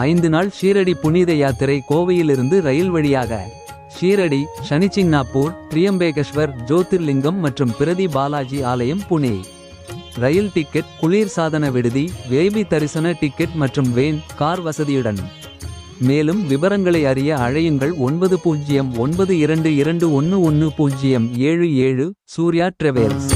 5 நாள் ஷீரடி புனித யாத்திரை கோவையிலிருந்து ரயில் வழியாக. ஷீரடி, ஷனிசிங்னாப்பூர், திரியம்பேகேஸ்வர் ஜோதிர்லிங்கம் மற்றும் பிரதி பாலாஜி ஆலயம் புனே. ரயில் டிக்கெட், குளிர் சாதன விடுதி, வேபி தரிசன டிக்கெட் மற்றும் வேன், கார் வசதியுடன். மேலும் விவரங்களை அறிய அழையுங்கள் 9092211077. சூர்யா டிராவல்ஸ்.